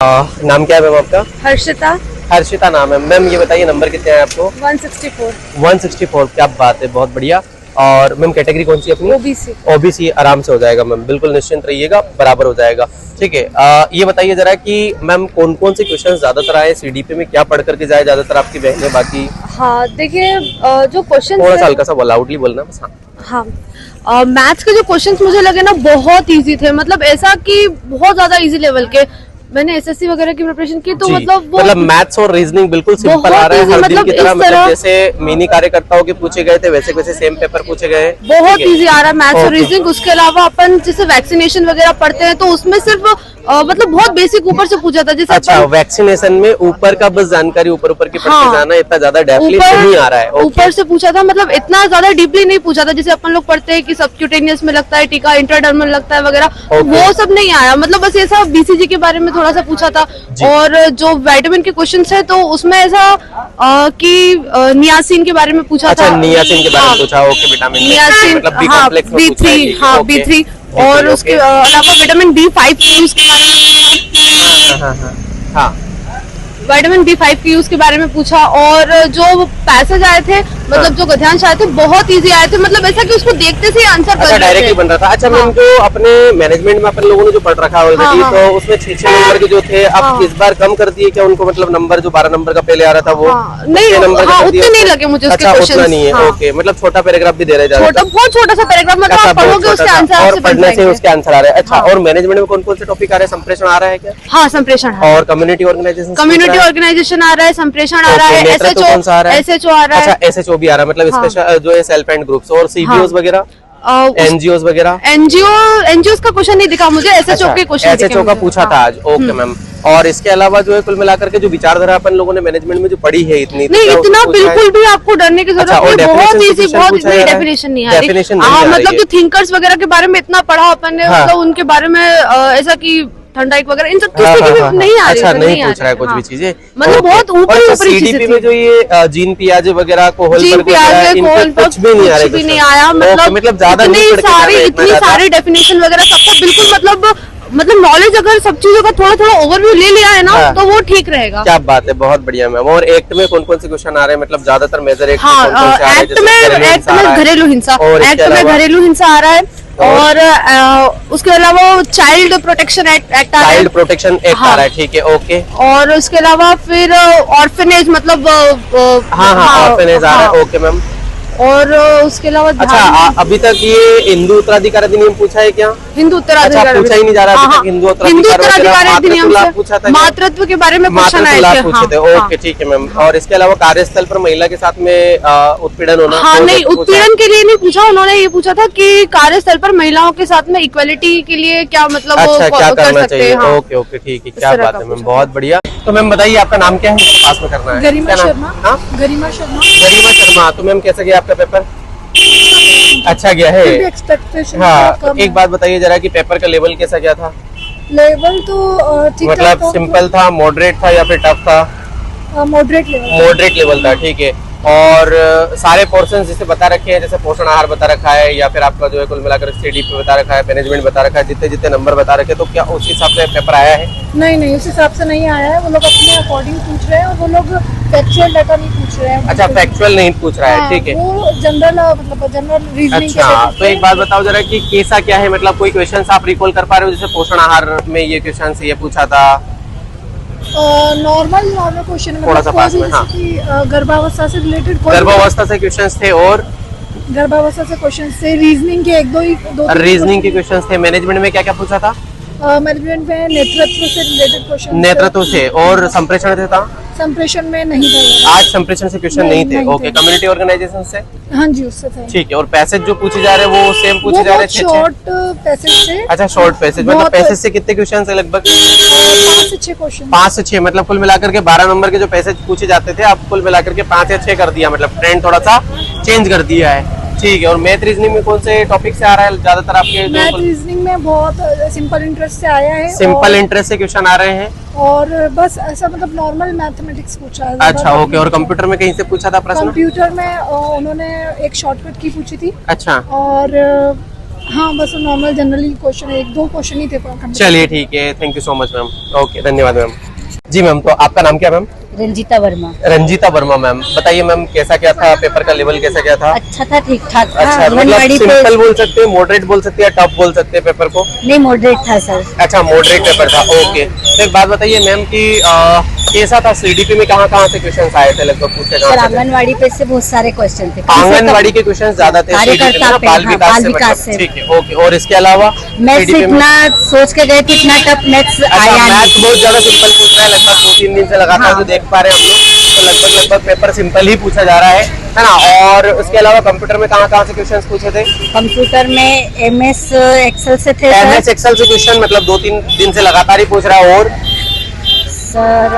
नाम क्या है मैम आपका? हर्षिता। हर्षिता नाम है मैम। ये बताइए नंबर कितने हैं आपको? 164। 164, क्या बात है, बहुत बढ़िया। और मैम कैटेगरी कौन सी अपनी? ओबीसी। ओबीसी आराम से हो जाएगा मैम, बिल्कुल निश्चिंत रहिएगा, बराबर हो जाएगा। ठीक है, ये बताइए जरा कि मैम कौन कौन से क्वेश्चन ज्यादातर आए सीडीपी में, क्या पढ़ करके जाए ज्यादातर आपकी बहनें बाकी? हाँ देखिए, जो क्वेश्चन थोड़ा सा हल्का सा लाउडली बोलना बस। हाँ, हाँ मैथ्स के जो क्वेश्चंस मुझे लगे ना बहुत इजी थे, मतलब ऐसा कि बहुत ज्यादा इजी लेवल के। मैंने एसएससी वगैरह की प्रिपरेशन की तो मतलब मैथ्स और रीजनिंग बिल्कुल सिंपल आ रहा है हर दिन की तरह। मतलब जैसे मिनी कार्यकर्ताओं के पूछे गए थे वैसे वैसे सेम पेपर पूछे गए, बहुत इजी आ रहा है मैथ्स और रीजनिंग। उसके अलावा अपन जैसे वैक्सीनेशन वगैरह पढ़ते हैं तो उसमें सिर्फ मतलब बहुत बेसिक ऊपर से पूछा था जैसे। अच्छा, वैक्सीनेशन में ऊपर का बस जानकारी ऊपर ऊपर की पढ़ते जाना, इतना ज्यादा डेप्थली नहीं आ रहा है। ऊपर से पूछा था, मतलब इतना ज्यादा डीपली नहीं पूछा था जैसे अपन लोग पढ़ते हैं कि सबक्यूटेनियस में लगता है टीका, इंट्राडर्मल लगता है वगैरह, वो सब नहीं आया। मतलब बस ऐसा बीसीजी के बारे में थोड़ा सा पूछा था। और जो विटामिन के क्वेश्चन है तो उसमें ऐसा कि नियासिन के बारे में पूछा था। नियासिन के बारे में पूछा, ओके। विटामिन नियासिन, हाँ B3, हाँ B3। और उसके अलावा विटामिन B5 के यूज के बारे में, हाँ विटामिन B5 के यूज के बारे में पूछा। और जो पैसेज आए थे, मतलब जो गद्यांश आए थे बहुत इजी आए थे, मतलब ऐसा कि उसको देखते से आंसर अच्छा डायरेक्टली बन रहा था। अच्छा मैम, जो अपने मैनेजमेंट में अपन लोगों ने जो पढ़ रखा है ऑलरेडी, तो उसमें 6 नंबर के जो थे, अब इस बार कम कर दिए क्या उनको? मतलब नंबर जो 12 नंबर का पहले आ रहा था वो नहीं, उतने नहीं लगे मुझे उसके क्वेश्चन। उतना नहीं है, ओके। मतलब छोटा पैराग्राफ भी दे रहे हैं, बहुत छोटा सा पैराग्राफ, मतलब आप पढ़ोगे उसके आंसर और पढ़ने से उसके आंसर आ रहे हैं। अच्छा, और मैनेजमेंट में कौन कौन से टॉपिक आ रहे हैं? संप्रेषण आ रहा है क्या? हाँ संप्रेषण और कम्युनिटी ऑर्गेनाइजेशन आ रहा है, संप्रेषण आ रहा है, एसएचओ आ रहा है। अच्छा, एसएचओ भी आ रहा है, मतलब स्पेशल जो है सेल्फ हेल्प ग्रुप्स और सीबीओस वगैरह, एनजीओस वगैरह। एनजीओस का क्वेश्चन नहीं दिखा मुझे, एसएचओ के क्वेश्चन एसएचओ का पूछा था आज, ओके मैम। और इसके अलावा जो है कुल मिलाकर के जो विचारधारा अपन लोगों ने मैनेजमेंट में जो पढ़ी है इतनी नहीं, इतना बिल्कुल भी आपको डरने की जरूरत नहीं, बहुत इजी, बहुत डेफिनेशन नहीं आ रही। मतलब जो थिंकर्स वगैरह के बारे में इतना पढ़ा अपन ने, मतलब उनके बारे में ऐसा की थंडाइक वगैरह इन सब किसी की भी नहीं आ रही। अच्छा, नहीं पूछ रहा है कुछ भी चीजें, मतलब बहुत ऊपर सीडीपी में जो ये जीन पियाजे वगैरह कुछ भी नहीं आ रहा, नहीं आया। मतलब ज्यादा इतनी सारी डेफिनेशन वगैरह सबको बिल्कुल मतलब नॉलेज अगर सब चीजों का थोड़ा थोड़ा ओवरव्यू ले लिया है ना, तो वो ठीक रहेगा। क्या बात है, बहुत बढ़िया मैम। और एक्ट में कौन कौन से क्वेश्चन आ रहे हैं? मतलब ज्यादातर मेजर एक्ट एक्ट में घरेलू हिंसा, एक्ट में घरेलू हिंसा आ रहा है। और उसके अलावा चाइल्ड प्रोटेक्शन एक्ट आ रहा है, चाइल्ड प्रोटेक्शन एक्ट आ रहा है, ठीक है, ओके। और उसके अलावा फिर ऑर्फनेज, मतलब ऑर्फनेज आ रहा है, ओके मैम। और उसके अलावा अच्छा, अभी तक ये हिंदू उत्तराधिकार अधिनियम पूछा है क्या? हिंदू उत्तराधिकार पूछा ही नहीं जा रहा अभी तक। हिंदू उत्तराधिकार अधिनियम पूछा था, मातृत्व के बारे में पूछा पूछे थे, ओके ठीक है मैम। और इसके अलावा कार्यस्थल पर महिला के साथ में उत्पीड़न होना? हाँ नहीं, उत्पीड़न के लिए नहीं पूछा उन्होंने, ये पूछा था कि कार्यस्थल पर महिलाओं के साथ में इक्वालिटी के लिए क्या मतलब क्या करना चाहिए। ओके ओके, ठीक है, क्या बात है मैम, बहुत बढ़िया। तो मैम बताइए आपका नाम क्या है, पास में करना है? गरिमा शर्मा। गरिमा शर्मा। गरिमा शर्मा। तो मैम कैसा गया आपका पेपर? अच्छा गया है। हाँ, तो एक बात बताइए जरा कि पेपर का लेवल कैसा गया था? लेवल तो ठीक, मतलब सिंपल था, मॉडरेट था या फिर टफ था? मॉडरेट लेवल था, ठीक है। और सारे पोर्शन जैसे बता रखे हैं, जैसे पोषण आहार बता रखा है या फिर आपका जो है कुल मिलाकर सीडीपी बता रखा है, मैनेजमेंट बता रखा है, जितने जितने नंबर बता रखे, तो क्या उस हिसाब से पेपर आया है? नहीं, उस हिसाब से नहीं आया है। वो लोग अपने अकॉर्डिंग पूछ रहे हैं और वो लोग फैक्चुअल डाटा नहीं पूछ रहे हैं। अच्छा, फैक्चुअल नहीं पूछ रहा है, ठीक है। वो जनरल, मतलब जनरल रीजनिंग। अच्छा, तो एक बात बताओ जरा कि कैसा क्या है, मतलब कोई क्वेश्चन आप रिकॉल कर पा रहे हो? जैसे पोषण आहार में ये क्वेश्चन से ये पूछा था, नॉर्मल क्वेश्चन, थोड़ा सा पास में। हाँ, गर्भावस्था से रिलेटेड, गर्भावस्था से क्वेश्चंस थे और गर्भावस्था से क्वेश्चन थे, रीजनिंग के दो रीजनिंग के क्वेश्चंस थे। मैनेजमेंट में क्या क्या पूछा था? मैनेजमेंट में नेतृत्व से रिलेटेड क्वेश्चन, नेतृत्व से। और संप्रेषण से था? संप्रेषण में नहीं था आज, संप्रेषण से क्वेश्चन नहीं थे, ओके। कम्युनिटी ऑर्गेनाइजेशन से? हाँ जी, उससे थे, ठीक है। और पैसेज जो पूछे जा रहे हैं वो सेम पूछे जा रहे हैं? शॉर्ट पैसेज थे। अच्छा, शॉर्ट पैसेज, मतलब पैसेज से कितने क्वेश्चन है? लगभग 5 से 6 क्वेश्चन। 5 से 6, मतलब कुल मिलाकर के 12 नंबर के जो पैसेज पूछे जाते थे, अब कुल मिलाकर के 5 या 6 कर दिया, मतलब ट्रेंड थोड़ा सा चेंज कर दिया है, ठीक है। और मैथ रीजनिंग में कौन से टॉपिक से आ रहा है ज्यादातर आपके? मैथ रीजनिंग में बहुत सिंपल इंटरेस्ट से आया है, सिंपल इंटरेस्ट से क्वेश्चन आ रहे हैं, और बस ऐसा मतलब नॉर्मल मैथमेटिक्स पूछा है। अच्छा, ओके। और कंप्यूटर में कहीं से पूछा था प्रश्न? कंप्यूटर में उन्होंने एक शॉर्टकट की पूछी थी। अच्छा। और हाँ बस नॉर्मल जनरली क्वेश्चन, एक दो क्वेश्चन ही थे कंप्यूटर। चलिए ठीक है, thank you so much ma'am. Okay, धन्यवाद मैम। जी मैम, तो आपका नाम क्या मैम? रंजीता वर्मा। रंजीता वर्मा मैम, बताइए मैम कैसा क्या था पेपर का लेवल, कैसा क्या था? अच्छा था, ठीक ठाक था। अच्छा, मतलब आंगनवाड़ी पे सिंपल बोल सकते हैं, मॉडरेट बोल सकते हैं, टफ बोल सकते हैं पेपर को? नहीं, मॉडरेट था सर। अच्छा, मॉडरेट पेपर था, ओके। तो एक बात बताइए मैम कि कैसा था सीडीपी में, कहाँ से क्वेश्चंस आए थे लगभग पूछे? सर आंगनवाड़ी पे से बहुत सारे क्वेश्चन थे। आंगनवाड़ी के क्वेश्चन ज्यादा थे CDP में, बाल विकास से, ठीक है, ओके। और इसके अलावा मैथ्स इतना सोच के गए थे, इतना टफ मैथ्स आया नहीं। मैथ बहुत ज्यादा सिंपल पूछ रहा है, लगभग 2-3 दिन से लगातार जो देख पा रहे हैं हम लोग, तो लगभग पेपर सिंपल ही पूछा जा रहा है ना? और उसके अलावा कंप्यूटर में कहाँ से क्वेश्चंस पूछे थे? कंप्यूटर में MS एक्सेल से थे MS एक्सेल से क्वेश्चन, मतलब 2-3 दिन से लगातार ही पूछ रहा है। और सर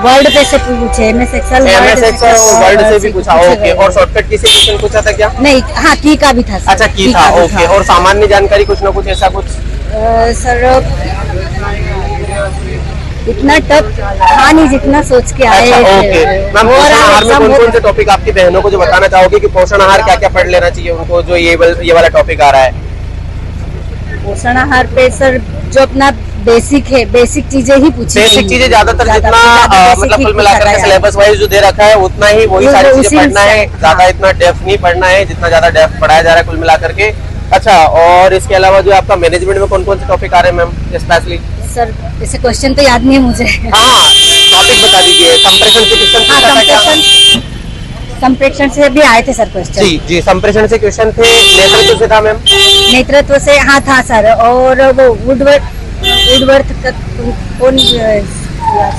वर्ड पे से पूछे, MS एक्सेल वर्ड से भी पूछा, ओके। और शॉर्टकट की से क्वेश्चन पूछा था क्या? नहीं, हाँ की का भी था सर। अच्छा, की था, ओके। और सामान्य जानकारी कुछ ना कुछ ऐसा कुछ? सर इतना टफ था नहीं जितना सोच के आए। अच्छा, ओके मैम। पोषण आहार में कौन से टॉपिक आपकी बहनों को जो बताना चाहोगे कि पोषण आहार क्या पढ़ लेना चाहिए उनको, जो ये वाला टॉपिक आ रहा है? पोषण आहार पे सर जो अपना बेसिक है, बेसिक चीजें ही पूछी। बेसिक चीजें ज्यादातर जितना मतलब कुल मिलाकर के सिलेबस वाइज जो दे रखा है उतना ही वही सारी चीजें पढ़ना है, ज्यादा इतना डेप्थ नहीं पढ़ना है जितना ज्यादा डेप्थ पढ़ाया जा रहा है कुल मिलाकर के। अच्छा, और इसके अलावा जो आपका मैनेजमेंट में कौन से टॉपिक आ रहे हैं मैम स्पेशली? सर ऐसे क्वेश्चन तो याद नहीं है मुझे। हाँ, टॉपिक बता दीजिए। संप्रेषण से क्वेश्चन, संप्रेषण से भी आए थे सर क्वेश्चन। जी, संप्रेषण से क्वेश्चन थे। नेतृत्व से था मैम? नेतृत्व से हाँ था सर। और वो वुडवर्थ का कौन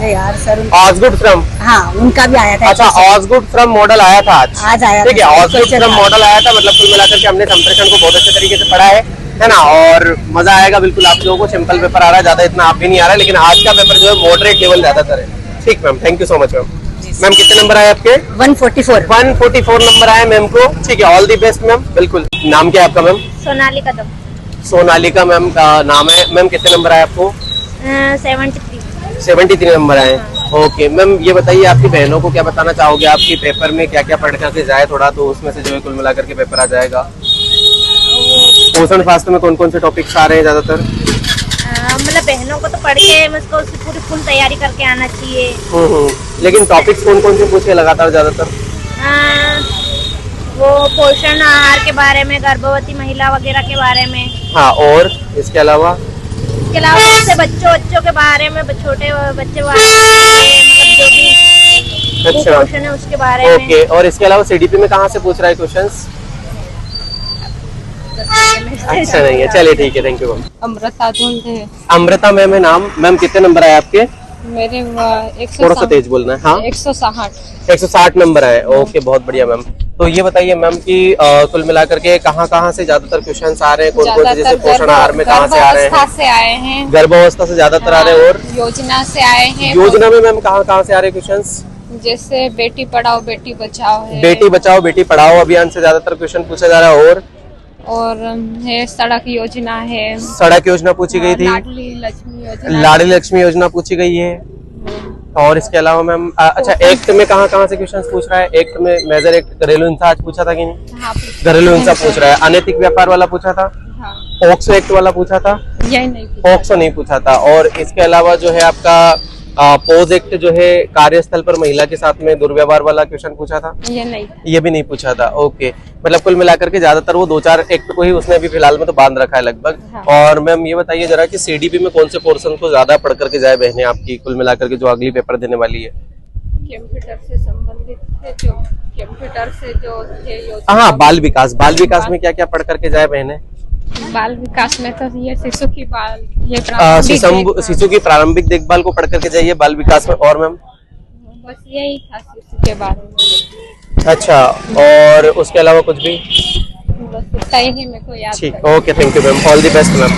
यार सर? ऑसगुड फ्रॉम, हाँ उनका भी आया था। अच्छा, ऑसगुड फ्रॉम मॉडल आया था आज आया, ठीक है। ऑसगुड फ्रॉम मॉडल आया था, मतलब कुल मिलाकर के हमने संप्रेषण को बहुत अच्छे तरीके से पढ़ा है ना? और मजा आएगा बिल्कुल आप लोगों को। सिंपल पेपर आ रहा है, ज्यादा इतना आप भी नहीं आ रहा है, लेकिन आज का पेपर जो है मॉडरेट लेवल ज्यादातर है। ठीक ma'am, thank you so much ma'am. Ma'am कितने नंबर आए आपके? 144 नंबर आए मैम को, ठीक है। All the best ma'am. बिल्कुल। नाम क्या है आपका मैम? सोनाली कदम। सोनालिका मैम का नाम है। मैम कितने नंबर आए आपको? 73 नंबर आए, ओके। मैम ये बताइए आपकी बहनों को क्या बताना चाहोगे, आपकी पेपर में क्या क्या पढ़ करके जाए थोड़ा, तो उसमें से जो है कुल मिलाकर के पेपर आ जाएगा। पोषण शास्त्र में कौन से टॉपिक्स आ रहे हैं ज्यादातर? मतलब बहनों को तो पढ़ के मुझको उसकी पूरी फुल तैयारी करके आना चाहिए। लेकिन टॉपिक्स कौन से पूछे लगातार ज्यादातर? वो पोषण आहार के बारे में, गर्भवती महिला वगैरह के बारे में। हाँ, और इसके अलावा? इसके अलावा जैसे बच्चों के बारे में, छोटे बच्चे मतलब जो भी अच्छा पोषण है उसके बारे में। ओके। और इसके अलावा सीडीपी में कहाँ से पूछ रहा है क्वेश्चंस? अच्छा नहीं है, चलिए ठीक है, थैंक यू मैम। अमृता ढूंढे। अमृता मैम है नाम। मैम कितने नंबर आए आपके? मेरे थोड़ा सा तेज बोलना है। हाँ, 160 नंबर आए, ओके, बहुत बढ़िया मैम। तो ये बताइए मैम कि कुल मिलाकर के कहाँ से ज्यादातर क्वेश्चंस आ रहे हैं, कौन से, जैसे पोषण आहार में कहाँ से आ रहे हैं? से आए हैं, गर्भावस्था से ज्यादातर आ रहे हैं। और योजना से आए हैं। योजना में मैम कहाँ से आ रहे हैं क्वेश्चंस? जैसे बेटी पढ़ाओ बेटी बचाओ है। बेटी बचाओ बेटी पढ़ाओ अभियान से ज्यादातर क्वेश्चन पूछा जा रहा है। और है सड़क योजना है, सड़क योजना पूछी गई थी, लाडली लक्ष्मी योजना, लाडली लक्ष्मी योजना पूछी गई है। और इसके अलावा मैम अच्छा, एक्ट में कहाँ से क्वेश्चंस पूछ रहा है? एक्ट में मेजर एक्ट, घरेलू हिंसा आज पूछा था कि नहीं? हाँ, घरेलू हिंसा पूछ रहा है। अनैतिक व्यापार वाला पूछा था? हाँ। पॉक्सो एक्ट वाला पूछा था? यही नहीं, पॉक्सो नहीं पूछा था। और इसके अलावा जो है आपका पोज एक्ट जो है, कार्यस्थल पर महिला के साथ में दुर्व्यवहार वाला क्वेश्चन पूछा था? ये नहीं, ये भी नहीं पूछा था, ओके। मतलब कुल मिलाकर के ज्यादातर वो 2-4 एक्ट को ही उसने अभी फिलहाल में तो बांध रखा है लगभग। हाँ। और मैम ये बताइए जरा कि सीडीपी में कौन से पोर्शन को ज्यादा पढ़ करके जाए बहनें आपकी, कुल मिलाकर के जो अगली पेपर देने वाली है? कंप्यूटर से संबंधित है, जो कंप्यूटर से जो है। हाँ, बाल विकास में क्या क्या पढ़ करके जाए बहनें? बाल विकास में तो ये शिशु की शिशु की प्रारंभिक देखभाल को पढ़ करके जाइए बाल विकास में। और मैम बस यही था शिशु के बारे में। अच्छा, और उसके अलावा कुछ भी? बस इतना ही मेरे को याद है। ठीक, okay, thank you ma'am, all the best ma'am.